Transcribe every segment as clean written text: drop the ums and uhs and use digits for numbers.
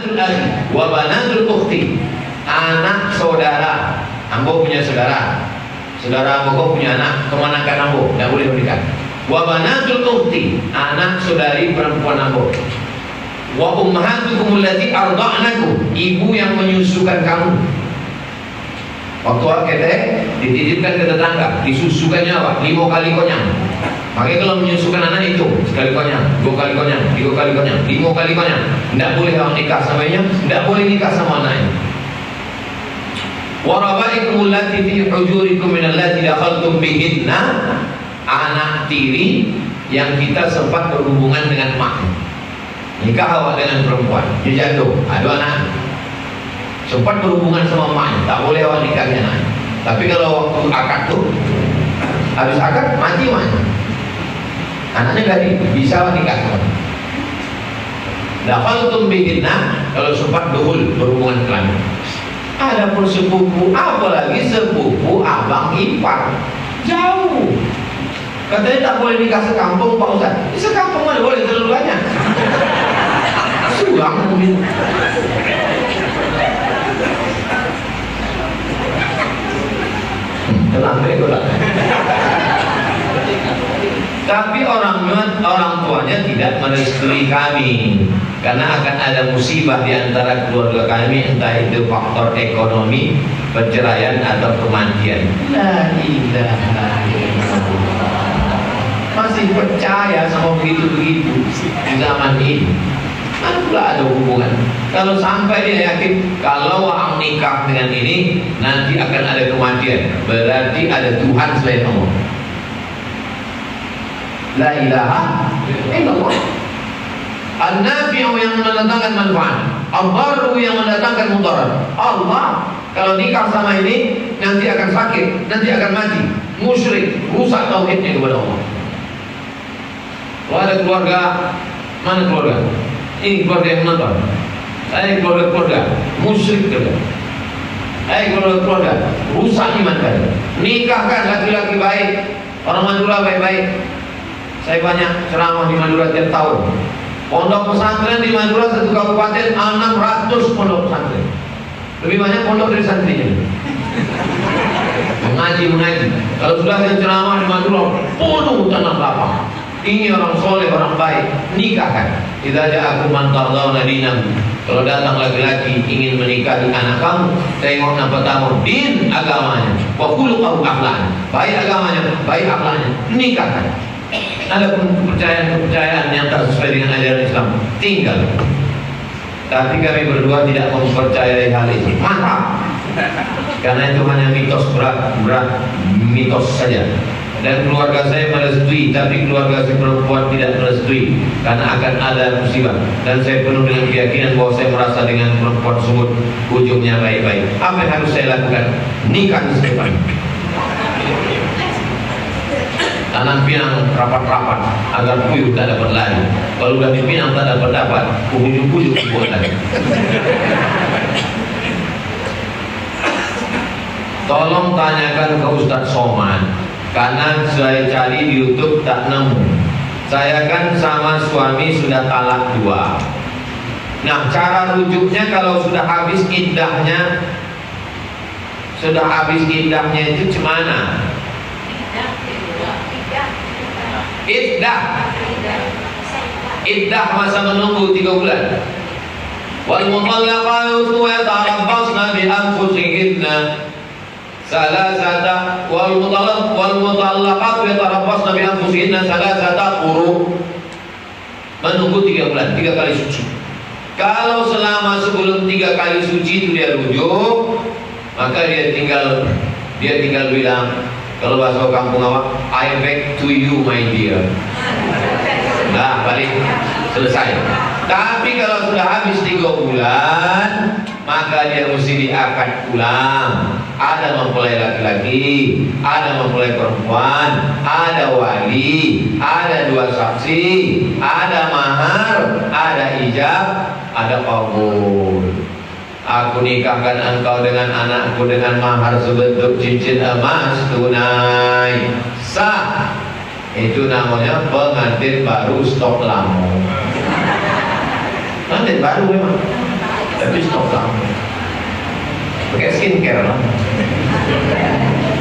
banatul akhi wa banatul ukhti. Anak saudara, ambo punya saudara, saudara ambo punya anak, kemanakan ambo, tidak boleh menikah. Wa banatul ukhti, anak saudari perempuan ambo. Wa ummahatukum allati arda'nakum, ibu yang menyusukan kamu. Waktu kita dititipkan ke tetangga, disusukannya apa? 5 kali konyang. Makanya kalau menyusukan anak itu sekali konyang, 2 kali konyang, 3 kali konyang, 5 kali konyang. Tidak boleh kamu nikah samanya, tidak boleh nikah sama anaknya. Wa rabaikum allati fi hujurikum min allati dakhaltum bihinna, anak tiri yang kita sempat berhubungan dengan mak. Nikah awak dengan perempuan, dia jatuh, ada anak. Sempat berhubungan sama maknya, tak boleh awak nikahnya anak. Tapi kalau waktu akad tuh, habis akad mati maknya, anaknya jadi bisa awak nikah sama. Dakhaltum bihinna, kalau sempat duhul berhubungan kelamin. Ada pun sepupu, apalagi sepupu abang ipar, jauh. Katanya tak boleh nikah sekampung Pak Ustaz. Di sekampung mana boleh terlaluannya. Sulang mungkin. Tenang deh, tapi orang tuanya tidak merestui kami karena akan ada musibah di antara keluarga kami, entah itu faktor ekonomi, perceraian atau kematian. La ilaha illallah. Masih percaya sama begitu-begitu di zaman ini? Mana pula ada hubungan? Kalau sampai dia yakin kalau orang nikah dengan ini nanti akan ada kematian, berarti ada Tuhan selain Allah. La ilaha illallah. An-nafi'u yang mendatangkan manfaat, ad-darru yang mendatangkan mudarat. Allah kalau nikah sama ini nanti akan sakit, nanti akan mati, musyrik, rusak tauhidnya kepada Allah. Kalau ada keluarga, mana keluarga? Ini keluarga yang menonton. Saya keluarga musyrik juga. Saya keluarga rusak iman kalian. Nikahkan laki-laki baik, orang Madura baik-baik. Saya banyak ceramah di Madura tiap tahun. Pondok pesantren di Madura satu kabupaten 600 pondok pesantren. Lebih banyak pondok dari santrinya. Mengaji. Kalau sudah saya ceramah di Madura, penuh tanah lapang. Ini orang soleh, orang baik, nikahkan. Tidak ada aku mantau nadinamu. Kalau datang laki-laki ingin menikahi anak kamu, tengok nampak kamu din agamanya, wa khuluquhu akhlaknya, baik agamanya, baik akhlaknya, nikahkan. Ada pun kepercayaan yang tak sesuai dengan ajaran Islam, tinggal. Tapi kami berdua tidak mempercayai hal itu. Mantap. Karena itu hanya mitos berat mitos saja. Dan keluarga saya merestui, tapi keluarga si perempuan tidak merestui karena akan ada musibah. Dan saya penuh dengan keyakinan bahwa saya merasa dengan perempuan tersebut ujungnya baik-baik. Apa yang harus saya lakukan? Nikah di depan. Tanam pinang rapat-rapat agar puyuh tak dapat lari. Kalau sudah dipinang tak dapat ujung-ujung dibuat lagi. Tolong tanyakan ke Ustadz Somad. Karena saya cari di YouTube tak nemu. Saya kan sama suami sudah talak 2. Nah, cara rujuknya kalau sudah habis iddahnya itu gimana? Iddah masa menunggu 3 bulan. Wal mutallaqatu yatarabbasna bi anfusihinna salasata wal mutallaqatu yatarabbasna bi anfusihinna salasata quru. Menunggu 3 bulan, 3 kali suci. Kalau selama sebelum 3 kali suci itu dia rujuk, maka dia tinggal bilang, kalau bahasa kampung awak, I back to you my dear. Nah, balik, selesai. Tapi kalau sudah habis 3 bulan, maka dia mesti diakad ulang. Ada mempelai laki-laki, ada mempelai perempuan, ada wali, ada 2 saksi, ada mahar, ada ijab, ada qabul. Aku nikahkan engkau dengan anakku dengan mahar sebentuk cincin emas tunai, sah. Itu namanya pengantin baru stok lama. Pengantin baru memang. Tapi stop lama. Pakai skincare lah.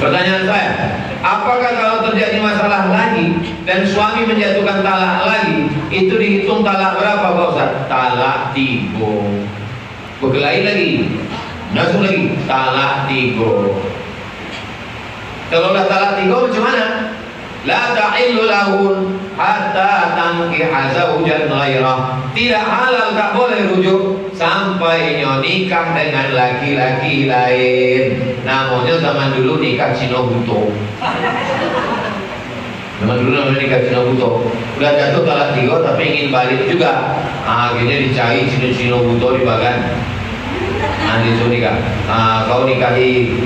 Pertanyaan saya, apakah kalau terjadi masalah lagi dan suami menjatuhkan talak lagi, itu dihitung talak berapa Pak Ustaz? Talak 3. Berkelahi lagi, langsung lagi talak 3. Kalau udah talak 3 macam mana? La ta'illu lahun hatta tankiha zawjan ghairah. Tidak halal, tak boleh rujuk sampai nikah dengan laki-laki lain. Namanya zaman dulu nikah Cino Buto. Zaman dulu namanya nikah Cino Buto. Udah jatuh talak 3 tapi ingin balik juga. Akhirnya dicari Cino Buto di bagan. Nanti itu nikah. Kau nikahi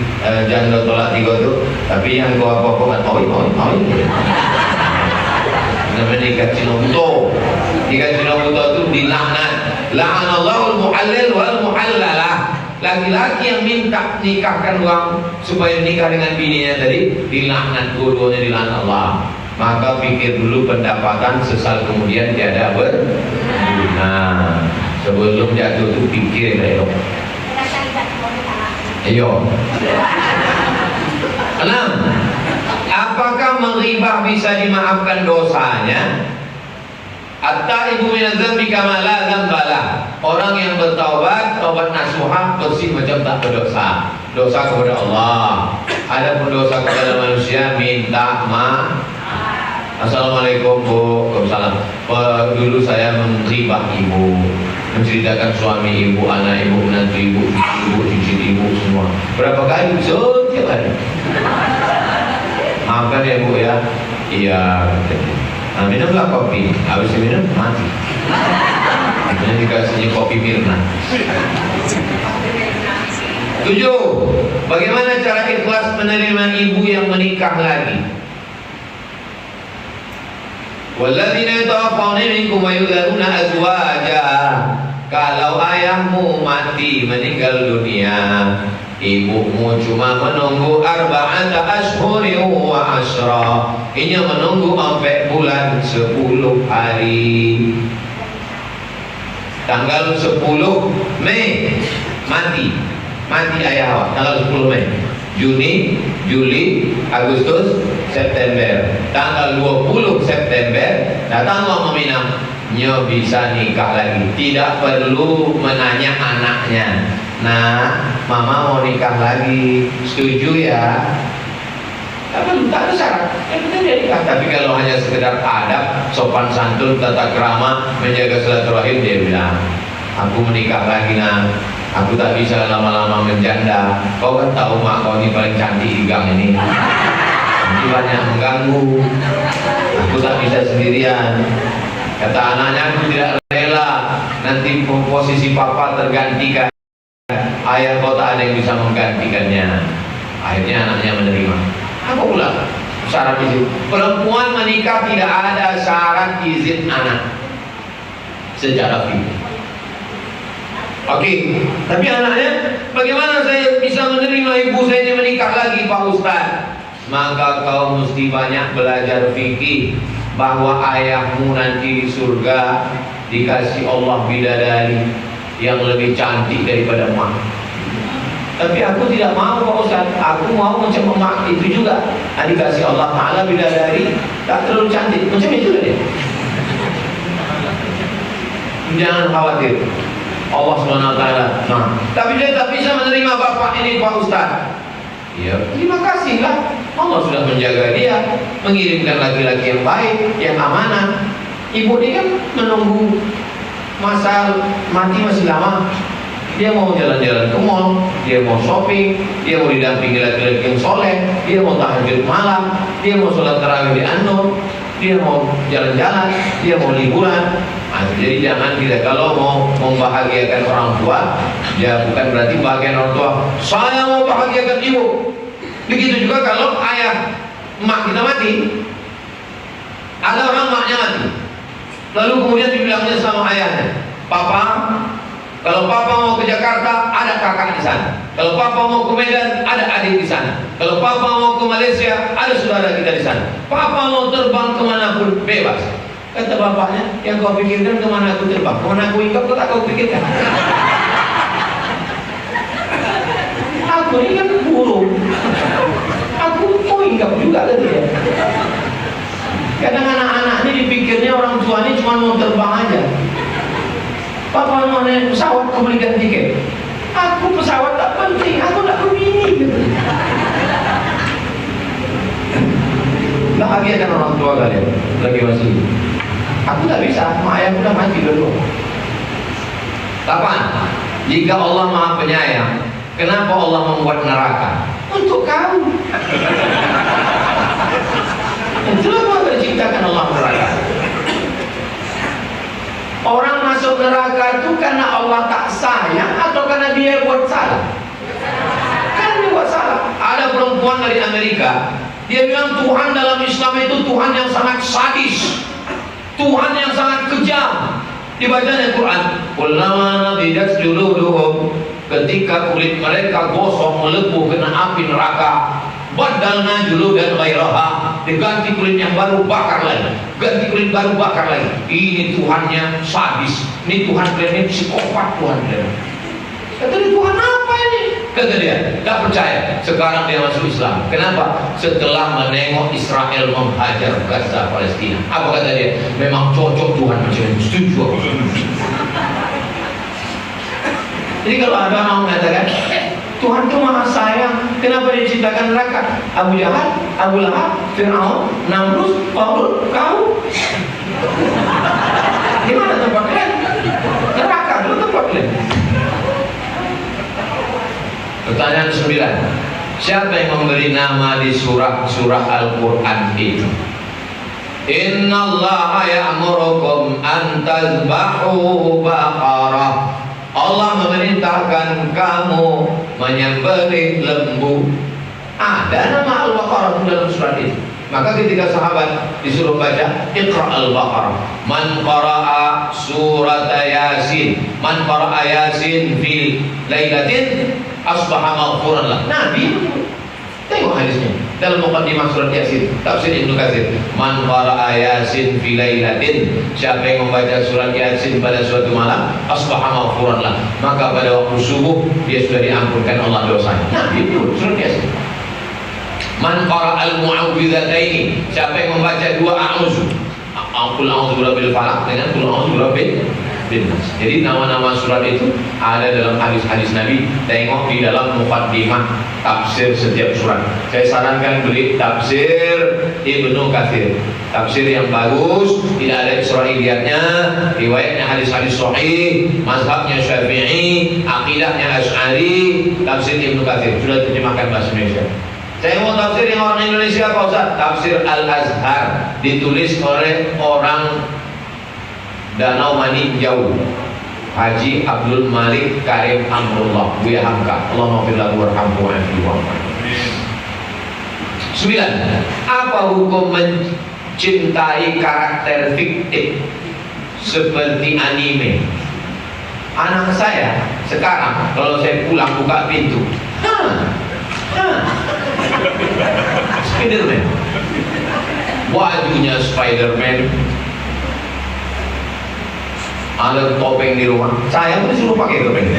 janda tolak 3 itu, tapi yang kau apa-apa kan oi. Namanya nikah Cino Buto. Nikah Cino Buto itu dilaknat. La'anallahul muhallil wal muhallalah. Laki-laki yang minta nikahkan uang supaya nikah dengan bininya tadi dilaknat, dua-duanya dilaknat Allah. Maka pikir dulu pendapatan, sesal kemudian tiada berguna. Sebelum jatuh itu pikir elok. Ayo. 6. Apakah menghibah bisa dimaafkan dosanya? At-taibu minadz dzambi kama la dzambalah. Orang yang bertaubat, taubat nasuha, bersih macam tak berdosa. Dosa kepada Allah. Adapun dosa kepada manusia, minta maaf. Assalamualaikum Bu. Waalaikumsalam. Dulu saya menghibah ibu, menceritakan suami ibu, anak ibu, menantu ibu, cicit ibu semua. Berapa kali? Setiap hari. Maafkan ya Bu ya. Iya. Nah, minumlah kopi. Habis minum mati. Kemudian dikasihnya kopi Mirna. 7. Bagaimana cara ikhlas menerima ibu yang menikah lagi? Walladzina yatawaffawna minkum wa yudharuna azwaja. Kalau ayahmu mati meninggal dunia, ibumu cuma menunggu arba'ata ashhurin wa ashra. Ini menunggu sampai bulan 10 hari. Tanggal 10 Mei mati ayah awak. Tanggal 10 Mei. Juni, Juli, Agustus, September. Tanggal 20 September datang Mama Minam, nyo bisa nikah lagi. Tidak perlu menanya anaknya. Nah, Mama mau nikah lagi, setuju ya? Tak ada syarat. Yang penting dia nikah. Tapi kalau hanya sekedar adab, sopan santun, tata krama, menjaga silaturahim, dia bilang, aku menikah lagi nak. Aku tak bisa lama-lama menjanda. Kau kan tahu mak kau ini paling cantik di gang ini. Nanti banyak mengganggu. Aku tak bisa sendirian. Kata anaknya, aku tidak rela nanti posisi papa tergantikan. Ayah kau tak ada yang bisa menggantikannya. Akhirnya anaknya menerima. Apa pula syarat izin? Perempuan menikah tidak ada syarat izin anak secara fikih. Oke, tapi anaknya, bagaimana saya bisa menerima ibu saya ini menikah lagi Pak Ustaz? Maka kau mesti banyak belajar fikih bahwa ayahmu nanti di surga dikasih Allah bidadari yang lebih cantik daripada emak. Tapi aku tidak mau Pak Ustaz, aku mau macam emak itu juga. Dikasih Allah Ta'ala bidadari tak terlalu cantik, macam itu dia. Jangan khawatir, Allah SWT. Nah, tapi dia tak bisa menerima bapak ini Pak Ustaz. Ya, terima kasihlah. Allah sudah menjaga dia, mengirimkan laki-laki yang baik, yang amanah. Ibu dia kan menunggu masa mati masih lama. Dia mau jalan-jalan ke mall, dia mau shopping, dia mau didampingi laki-laki yang soleh, dia mau tahajud malam, dia mau sholat tarawih di An-Nur, dia mau jalan-jalan, dia mau liburan. Nah, jadi jangan kita kalau mau membahagiakan orang tua, ya bukan berarti bahagian orang tua. Saya mau bahagiakan ibu. Begitu juga kalau ayah, emak kita mati, ada orang emaknya mati, lalu kemudian dibilangnya sama ayahnya, Papa, kalau Papa mau ke Jakarta, ada kakak di sana. Kalau Papa mau ke Medan, ada adik di sana. Kalau Papa mau ke Malaysia, ada saudara kita di sana. Papa mau terbang kemanapun, bebas. Kata bapaknya, yang kau pikirkan kemana aku terbang, kemana aku ikut, kau tak kau pikirkan. aku ini kan burung, aku mau hinggap juga kan dia. Kadang anak-anak ini dipikirnya orang tua ini cuma mau terbang aja. Papa mau naik pesawat, aku belikan tiket. Aku pesawat tak penting, aku tak begini gitu. Bahagiakan orang tua kalian lagi masih. Aku tak bisa, ayahku udah mati dulu. 8. Jika Allah Maha Penyayang, kenapa Allah membuat neraka? Untuk kau. Itulah mengapa diciptakan Allah neraka. Orang masuk neraka itu karena Allah tak sayang atau karena dia buat salah? Karena dia buat salah. Ada perempuan dari Amerika, dia bilang Tuhan dalam Islam itu Tuhan yang sangat sadis, Tuhan yang sangat kejam. Dibacanya Quran, "Kullama nadidat juluduhum", ketika kulit mereka gosong melepuh kena api neraka, badalna juludan ghairaha, diganti kulit yang baru bakar lagi, ganti kulit baru bakar lagi. Ini Tuhannya sadis, ini Tuhan kalian, ini psikopat Tuhan kalian. Kata dia, Tuhan apa ini? Kata dia, tak percaya. Sekarang dia masuk Islam. Kenapa? Setelah menengok Israel menghajar Gaza, Palestina. Apa kata dia? Memang cocok Tuhan macam ini. Setuju aku. Jadi kalau ada orang mengatakan Tuhan itu maha sayang, kenapa dia ciptakan neraka? Abu Jahal, Abu Lahab, Fir'aun, Namrus, Qarun, kau. Di mana tempat kalian? Neraka itu tempat kalian. Pertanyaan 9. Siapa yang memberi nama di surah-surah Al-Quran itu? Innallaha ya'murukum an tazbahu baqarah. Allah memerintahkan kamu menyembelih lembu. Ada nama Al-Baqarah dalam surat itu. Maka ketika sahabat disuruh baca Iqra al-Baqarah, man qara'a surat Yasin, man qara'a Yasin fi lailatin asbaha maghfuran lah. Nabi tengok hadisnya dalam muqaddimah surat Yasin, tafsir Ibnu Katsir, man qara'a Yasin fi lailatin, siapa yang membaca surat Yasin pada suatu malam, asbaha maghfuran lah, maka pada waktu subuh dia sudah diampunkan Allah dosanya. Nabi itu surat Yasin. Man qara'al mu'awwidhataini, siapa yang membaca 2 a'udzu, qul a'udzu birabbil falaq dengan qul a'udzu birabbin nas. Jadi nama-nama surat itu ada dalam hadis-hadis Nabi. Tengok di dalam muqaddimah tafsir setiap surat. Saya sarankan beli tafsir Ibnu Katsir, tafsir yang bagus, tidak ada Israiliyatnya, riwayatnya hadis-hadis sahih, mazhabnya Syafi'i, akidahnya Asy'ari. Tafsir Ibnu Katsir sudah diterjemahkan bahasa Indonesia. Saya mau tafsir yang orang Indonesia Pak Ustaz, tafsir Al-Azhar, ditulis oleh orang Danau Maninjau, Haji Abdul Malik Karim Amrullah, Buya Hamka, Allahumma fir lahu warhamhu wa'afihi. 9. Apa hukum mencintai karakter fiktif seperti anime? Anak saya sekarang kalau saya pulang buka pintu, Spiderman, bajunya Spiderman, ada topeng di rumah. Saya pun disuruh pakai topeng.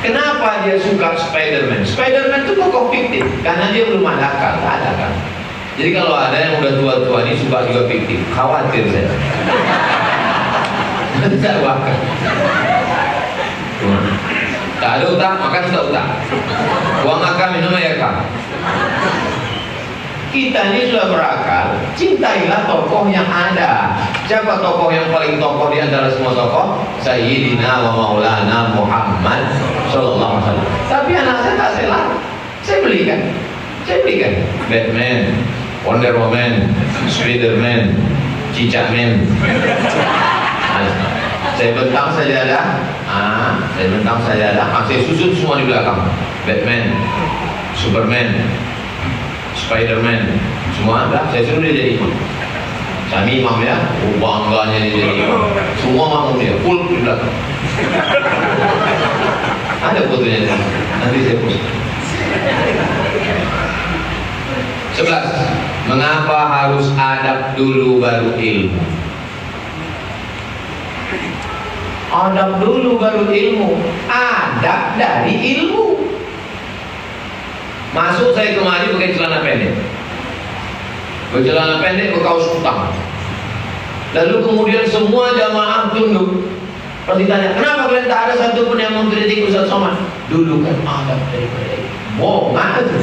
Kenapa dia suka Spiderman? Spiderman itu tokoh fiktif karena dia belum ada akal, tak ada kan. Jadi kalau ada yang udah tua-tua ini suka juga fiktif, khawatir saya. Tidak bakal. Tak ada utang, makan sudah utang. Uang akal, minum air akal. Kita ini sudah berakal, cintailah tokoh yang ada. Siapa tokoh yang paling tokoh di antara semua tokoh? Sayyidina wa maulana Muhammad sallallahu alaihi wasallam. Tapi anak saya tak saya larang. Saya belikan. Batman, Wonder Woman, Spiderman, Cicakman. Saya bentang sajadah, saya susun semua di belakang. Batman, Superman, Spiderman, semua ada. Saya suruh dia jadi imam. Kami imam ya, bangganya dia jadi imam. Semua makmum dia, full di belakang. Ada fotonya, nanti saya post. 11. Mengapa harus adab dulu baru ilmu? Adab dulu baru ilmu. Adab dari ilmu. Masuk saya kemari pakai celana pendek, bercelana pendek, berkaos kutang. Lalu kemudian semua jamaah tunduk. Pas ditanya, kenapa kalian tak ada satu pun yang mengkritik Ustaz Somad? Dulu kan adab daripada itu. Bohong itu.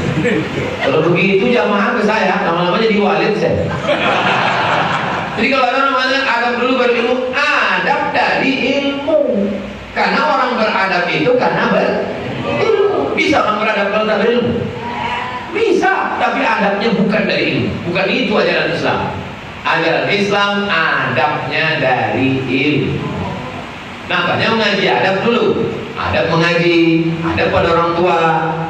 Kalau begitu jamaah ke saya, lama-lama jadi walid saya. Jadi kalau ada namanya adab dulu baru ilmu, adab dari ilmu. Karena orang beradab itu karena berilmu. Bisa orang beradab kalau tak berilmu? Bisa, tapi adabnya bukan dari ilmu. Bukan itu ajaran Islam. Ajaran Islam adabnya dari ilmu. Makanya mengaji adab dulu. Adab mengaji, adab pada orang tua,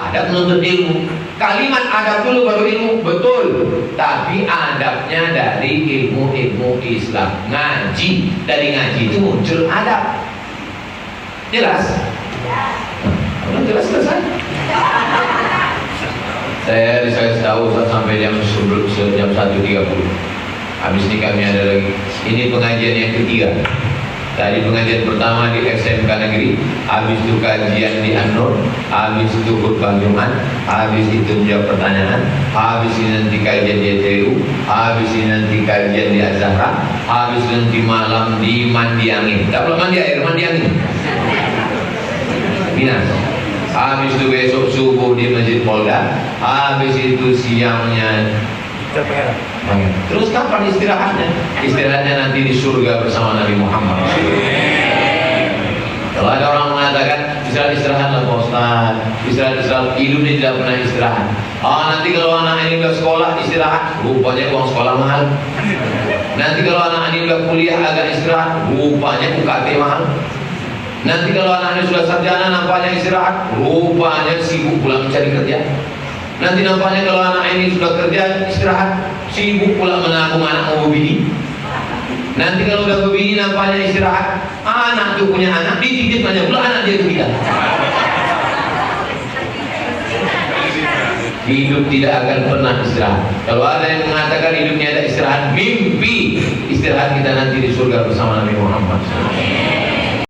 adab menuntut ilmu. Kalimat adab dulu baru ilmu, betul. Tapi adabnya dari ilmu-ilmu Islam. Ngaji, dari ngaji itu muncul adab. Jelas? Udah jelas selesai. Saya tahu sampai jam 1.30. Habis ini kami ada lagi. Ini pengajian yang ketiga. Tadi pengajian pertama di SMK Negeri, habis itu kajian di An-Nur, habis itu khutbah Jumat, habis itu menjawab pertanyaan, habis ini nanti kajian di ETU, habis ini nanti kajian di Az-Zahra, habis nanti malam di Mandi Angin. Tak perlu mandi air, mandi angin. Minas. Habis itu besok subuh di Masjid Polda, habis itu siangnya terus kapan istirahatnya? Istirahatnya nanti di surga bersama Nabi Muhammad. Kalau ada orang mengatakan istirahatlah Pak Ustaz, istirahat, hidupnya tidak pernah istirahat. Nanti kalau anak ini udah sekolah istirahat, rupanya uang sekolah mahal. Nanti kalau anak ini udah kuliah agak istirahat, rupanya UKT mahal. Nanti kalau anak ini sudah sarjana nampaknya istirahat, rupanya sibuk pulang mencari kerja. Nanti nampaknya kalau anak ini sudah kerja istirahat, sibuk pula menabung anak mau berbini. Nanti kalau udah berbini nampaknya istirahat, anak tuh punya anak, dititip aja pula anak dia tidak. Hidup tidak akan pernah istirahat. Kalau ada yang mengatakan hidupnya ada istirahat, mimpi istirahat kita nanti di surga bersama Nabi Muhammad.